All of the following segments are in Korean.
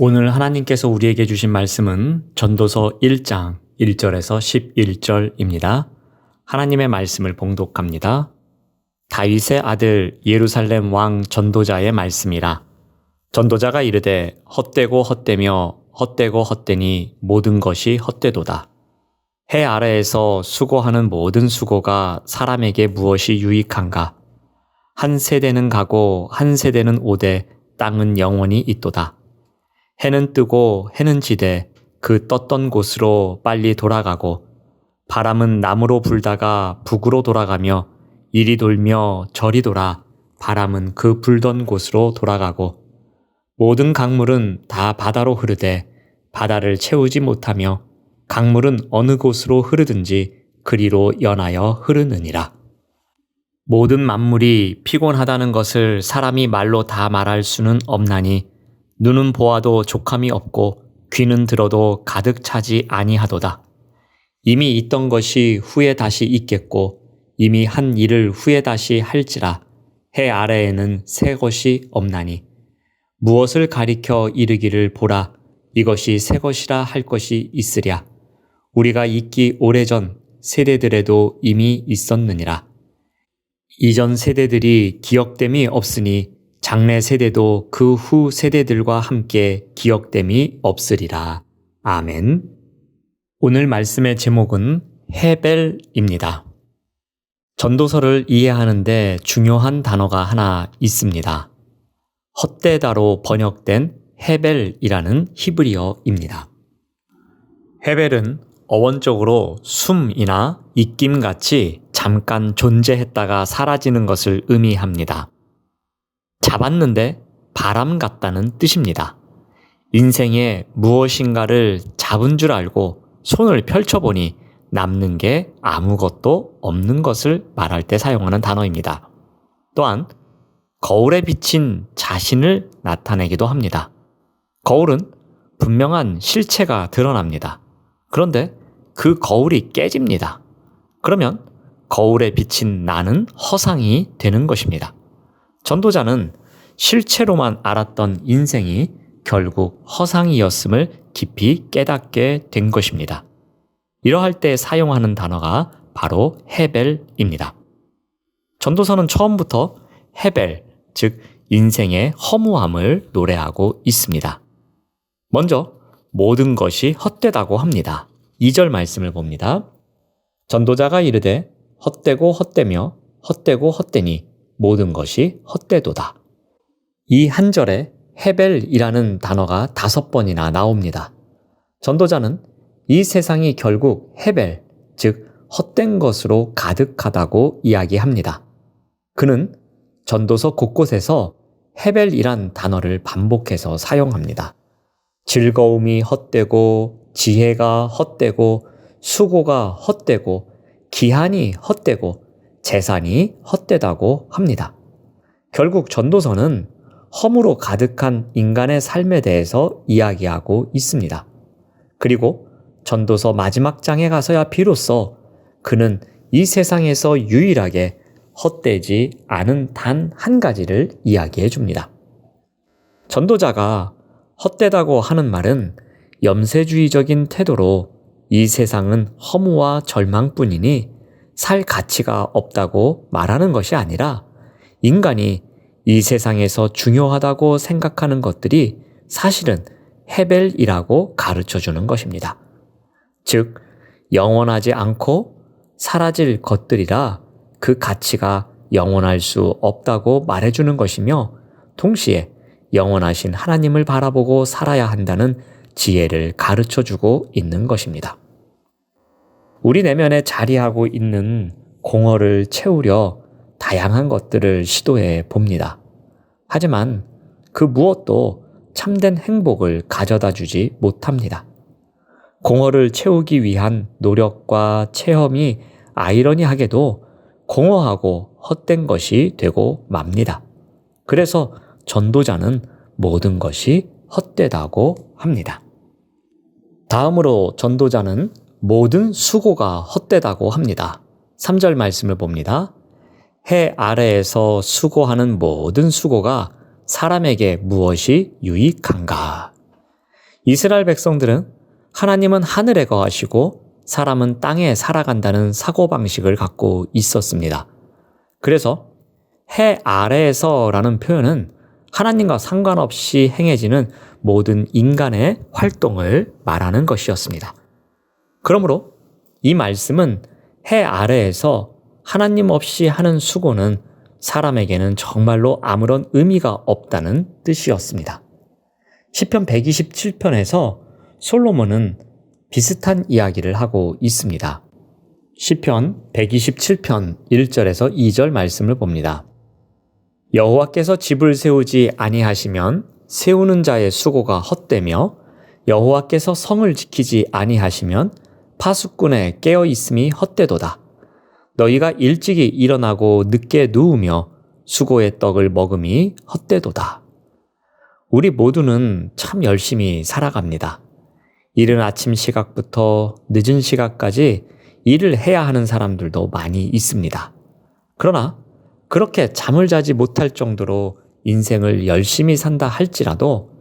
오늘 하나님께서 우리에게 주신 말씀은 전도서 1장 1절에서 11절입니다. 하나님의 말씀을 봉독합니다. 다윗의 아들 예루살렘 왕 전도자의 말씀이라. 전도자가 이르되 헛되고 헛되며 헛되고 헛되니 모든 것이 헛되도다. 해 아래에서 수고하는 모든 수고가 사람에게 무엇이 유익한가? 한 세대는 가고 한 세대는 오되 땅은 영원히 있도다. 해는 뜨고 해는 지되 그 떴던 곳으로 빨리 돌아가고 바람은 남으로 불다가 북으로 돌아가며 이리 돌며 저리 돌아 바람은 그 불던 곳으로 돌아가고 모든 강물은 다 바다로 흐르되 바다를 채우지 못하며 강물은 어느 곳으로 흐르든지 그리로 연하여 흐르느니라. 모든 만물이 피곤하다는 것을 사람이 말로 다 말할 수는 없나니 눈은 보아도 족함이 없고 귀는 들어도 가득 차지 아니하도다. 이미 있던 것이 후에 다시 있겠고 이미 한 일을 후에 다시 할지라. 해 아래에는 새 것이 없나니 무엇을 가리켜 이르기를 보라 이것이 새 것이라 할 것이 있으랴. 우리가 있기 오래전 세대들에도 이미 있었느니라. 이전 세대들이 기억됨이 없으니 장래 세대도 그 후 세대들과 함께 기억됨이 없으리라. 아멘. 오늘 말씀의 제목은 헤벨입니다. 전도서를 이해하는데 중요한 단어가 하나 있습니다. 헛되다로 번역된 헤벨이라는 히브리어입니다. 헤벨은 어원적으로 숨이나 입김같이 잠깐 존재했다가 사라지는 것을 의미합니다. 잡았는데 바람 같다는 뜻입니다. 인생에 무엇인가를 잡은 줄 알고 손을 펼쳐보니 남는 게 아무것도 없는 것을 말할 때 사용하는 단어입니다. 또한 거울에 비친 자신을 나타내기도 합니다. 거울은 분명한 실체가 드러납니다. 그런데 그 거울이 깨집니다. 그러면 거울에 비친 나는 허상이 되는 것입니다. 전도자는 실체로만 알았던 인생이 결국 허상이었음을 깊이 깨닫게 된 것입니다. 이러할 때 사용하는 단어가 바로 헤벨입니다. 전도서는 처음부터 헤벨, 즉 인생의 허무함을 노래하고 있습니다. 먼저 모든 것이 헛되다고 합니다. 2절 말씀을 봅니다. 전도자가 이르되 헛되고 헛되며 헛되고 헛되니 모든 것이 헛되도다. 이 한 절에 헤벨이라는 단어가 5번이나 나옵니다. 전도자는 이 세상이 결국 헤벨, 즉 헛된 것으로 가득하다고 이야기합니다. 그는 전도서 곳곳에서 헤벨이란 단어를 반복해서 사용합니다. 즐거움이 헛되고 지혜가 헛되고 수고가 헛되고 기한이 헛되고 재산이 헛되다고 합니다. 결국 전도서는 허무로 가득한 인간의 삶에 대해서 이야기하고 있습니다. 그리고 전도서 마지막 장에 가서야 비로소 그는 이 세상에서 유일하게 헛되지 않은 단 한 가지를 이야기해 줍니다. 전도자가 헛되다고 하는 말은 염세주의적인 태도로 이 세상은 허무와 절망뿐이니 살 가치가 없다고 말하는 것이 아니라 인간이 이 세상에서 중요하다고 생각하는 것들이 사실은 헤벨이라고 가르쳐주는 것입니다. 즉, 영원하지 않고 사라질 것들이라 그 가치가 영원할 수 없다고 말해주는 것이며 동시에 영원하신 하나님을 바라보고 살아야 한다는 지혜를 가르쳐주고 있는 것입니다. 우리 내면에 자리하고 있는 공허를 채우려 다양한 것들을 시도해 봅니다. 하지만 그 무엇도 참된 행복을 가져다 주지 못합니다. 공허를 채우기 위한 노력과 체험이 아이러니하게도 공허하고 헛된 것이 되고 맙니다. 그래서 전도자는 모든 것이 헛되다고 합니다. 다음으로 전도자는 모든 수고가 헛되다고 합니다. 3절 말씀을 봅니다. 해 아래에서 수고하는 모든 수고가 사람에게 무엇이 유익한가? 이스라엘 백성들은 하나님은 하늘에 거하시고 사람은 땅에 살아간다는 사고방식을 갖고 있었습니다. 그래서 해 아래에서라는 표현은 하나님과 상관없이 행해지는 모든 인간의 활동을 말하는 것이었습니다. 그러므로 이 말씀은 해 아래에서 하나님 없이 하는 수고는 사람에게는 정말로 아무런 의미가 없다는 뜻이었습니다. 시편 127편에서 솔로몬은 비슷한 이야기를 하고 있습니다. 시편 127편 1절에서 2절 말씀을 봅니다. 여호와께서 집을 세우지 아니하시면 세우는 자의 수고가 헛되며 여호와께서 성을 지키지 아니하시면 파수꾼의 깨어 있음이 헛되도다. 너희가 일찍이 일어나고 늦게 누우며 수고의 떡을 먹음이 헛되도다. 우리 모두는 참 열심히 살아갑니다. 이른 아침 시각부터 늦은 시각까지 일을 해야 하는 사람들도 많이 있습니다. 그러나 그렇게 잠을 자지 못할 정도로 인생을 열심히 산다 할지라도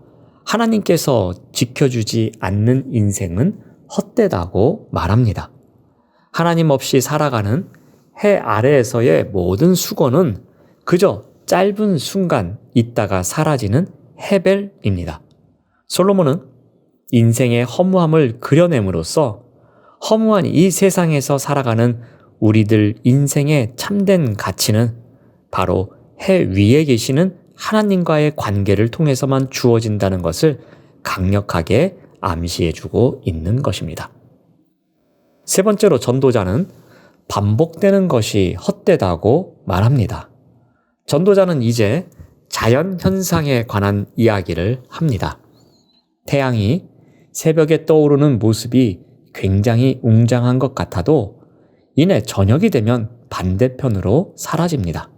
하나님께서 지켜주지 않는 인생은 헛되다고 말합니다. 하나님 없이 살아가는 해 아래에서의 모든 수고는 그저 짧은 순간 있다가 사라지는 해벨입니다. 솔로몬은 인생의 허무함을 그려냄으로써 허무한 이 세상에서 살아가는 우리들 인생의 참된 가치는 바로 해 위에 계시는 하나님과의 관계를 통해서만 주어진다는 것을 강력하게 암시해주고 있는 것입니다. 세 번째로 전도자는 반복되는 것이 헛되다고 말합니다. 전도자는 이제 자연 현상에 관한 이야기를 합니다. 태양이 새벽에 떠오르는 모습이 굉장히 웅장한 것 같아도 이내 저녁이 되면 반대편으로 사라집니다.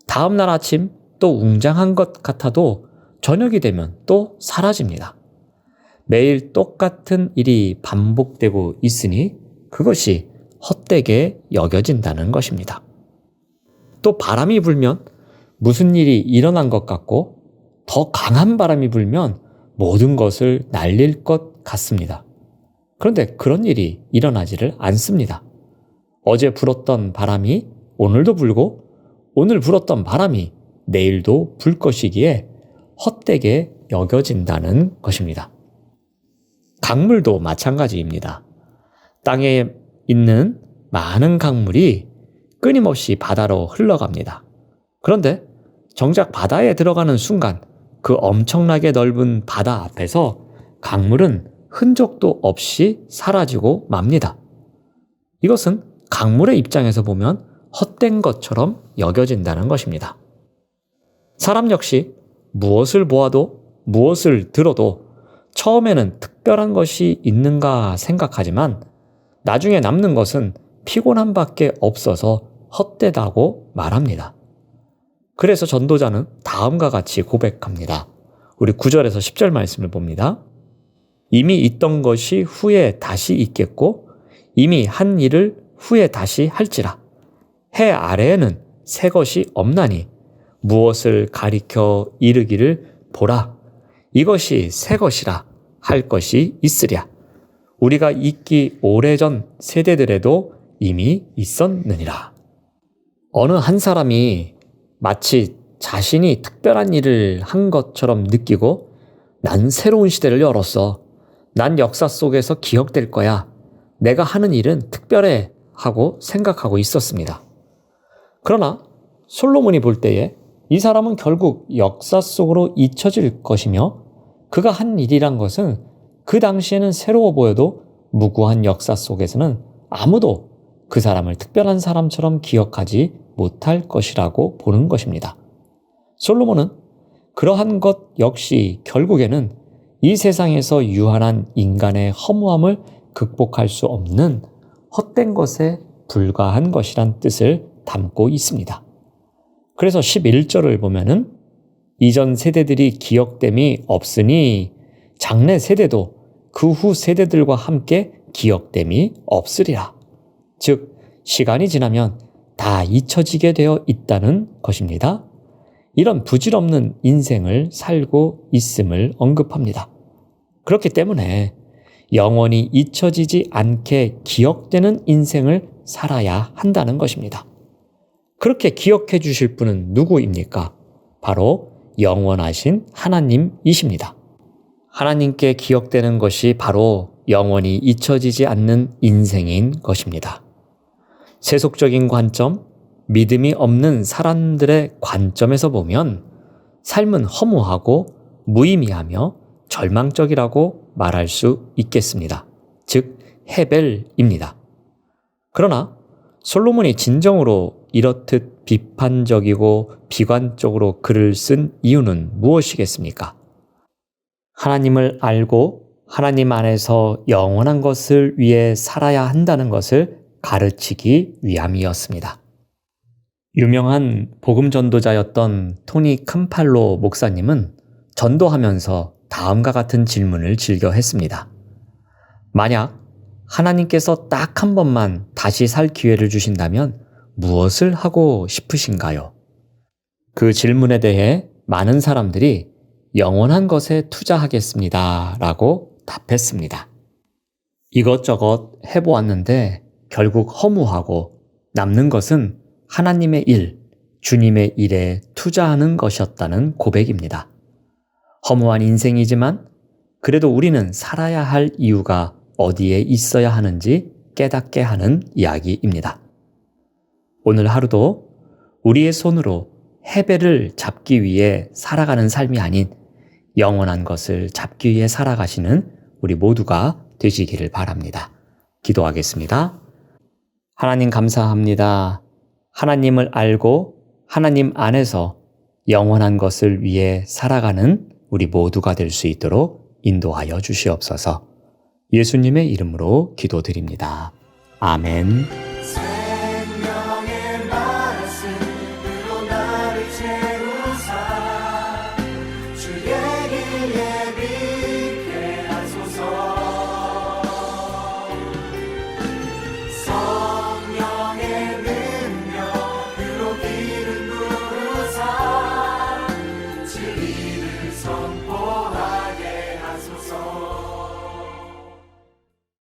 다음 날 아침 또 웅장한 것 같아도 저녁이 되면 또 사라집니다. 매일 똑같은 일이 반복되고 있으니 그것이 헛되게 여겨진다는 것입니다. 또 바람이 불면 무슨 일이 일어난 것 같고 더 강한 바람이 불면 모든 것을 날릴 것 같습니다. 그런데 그런 일이 일어나지를 않습니다. 어제 불었던 바람이 오늘도 불고 오늘 불었던 바람이 내일도 불 것이기에 헛되게 여겨진다는 것입니다. 강물도 마찬가지입니다. 땅에 있는 많은 강물이 끊임없이 바다로 흘러갑니다. 그런데 정작 바다에 들어가는 순간 그 엄청나게 넓은 바다 앞에서 강물은 흔적도 없이 사라지고 맙니다. 이것은 강물의 입장에서 보면 헛된 것처럼 여겨진다는 것입니다. 사람 역시 무엇을 보아도 무엇을 들어도 처음에는 특별한 것이 있는가 생각하지만 나중에 남는 것은 피곤함밖에 없어서 헛되다고 말합니다. 그래서 전도자는 다음과 같이 고백합니다. 우리 9절에서 10절 말씀을 봅니다. 이미 있던 것이 후에 다시 있겠고 이미 한 일을 후에 다시 할지라. 해 아래에는 새 것이 없나니 무엇을 가리켜 이르기를 보라. 이것이 새 것이라 할 것이 있으랴. 우리가 있기 오래전 세대들에도 이미 있었느니라. 어느 한 사람이 마치 자신이 특별한 일을 한 것처럼 느끼고 난 새로운 시대를 열었어. 난 역사 속에서 기억될 거야. 내가 하는 일은 특별해 하고 생각하고 있었습니다. 그러나 솔로몬이 볼 때에 이 사람은 결국 역사 속으로 잊혀질 것이며 그가 한 일이란 것은 그 당시에는 새로워 보여도 무구한 역사 속에서는 아무도 그 사람을 특별한 사람처럼 기억하지 못할 것이라고 보는 것입니다. 솔로몬은 그러한 것 역시 결국에는 이 세상에서 유한한 인간의 허무함을 극복할 수 없는 헛된 것에 불과한 것이란 뜻을 담고 있습니다. 그래서 11절을 보면은 이전 세대들이 기억됨이 없으니 장래 세대도 그 후 세대들과 함께 기억됨이 없으리라. 즉 시간이 지나면 다 잊혀지게 되어 있다는 것입니다. 이런 부질없는 인생을 살고 있음을 언급합니다. 그렇기 때문에 영원히 잊혀지지 않게 기억되는 인생을 살아야 한다는 것입니다. 그렇게 기억해 주실 분은 누구입니까? 바로 영원하신 하나님이십니다. 하나님께 기억되는 것이 바로 영원히 잊혀지지 않는 인생인 것입니다. 세속적인 관점, 믿음이 없는 사람들의 관점에서 보면 삶은 허무하고 무의미하며 절망적이라고 말할 수 있겠습니다. 즉, 헤벨입니다. 그러나 솔로몬이 진정으로 이렇듯 비판적이고 비관적으로 글을 쓴 이유는 무엇이겠습니까? 하나님을 알고 하나님 안에서 영원한 것을 위해 살아야 한다는 것을 가르치기 위함이었습니다. 유명한 복음 전도자였던 토니 캄팔로 목사님은 전도하면서 다음과 같은 질문을 즐겨 했습니다. 만약 하나님께서 딱 한 번만 다시 살 기회를 주신다면 무엇을 하고 싶으신가요? 그 질문에 대해 많은 사람들이 영원한 것에 투자하겠습니다 라고 답했습니다. 이것저것 해보았는데 결국 허무하고 남는 것은 하나님의 일, 주님의 일에 투자하는 것이었다는 고백입니다. 허무한 인생이지만 그래도 우리는 살아야 할 이유가 어디에 있어야 하는지 깨닫게 하는 이야기입니다. 오늘 하루도 우리의 손으로 헤벨을 잡기 위해 살아가는 삶이 아닌 영원한 것을 잡기 위해 살아가시는 우리 모두가 되시기를 바랍니다. 기도하겠습니다. 하나님 감사합니다. 하나님을 알고 하나님 안에서 영원한 것을 위해 살아가는 우리 모두가 될 수 있도록 인도하여 주시옵소서. 예수님의 이름으로 기도드립니다. 아멘.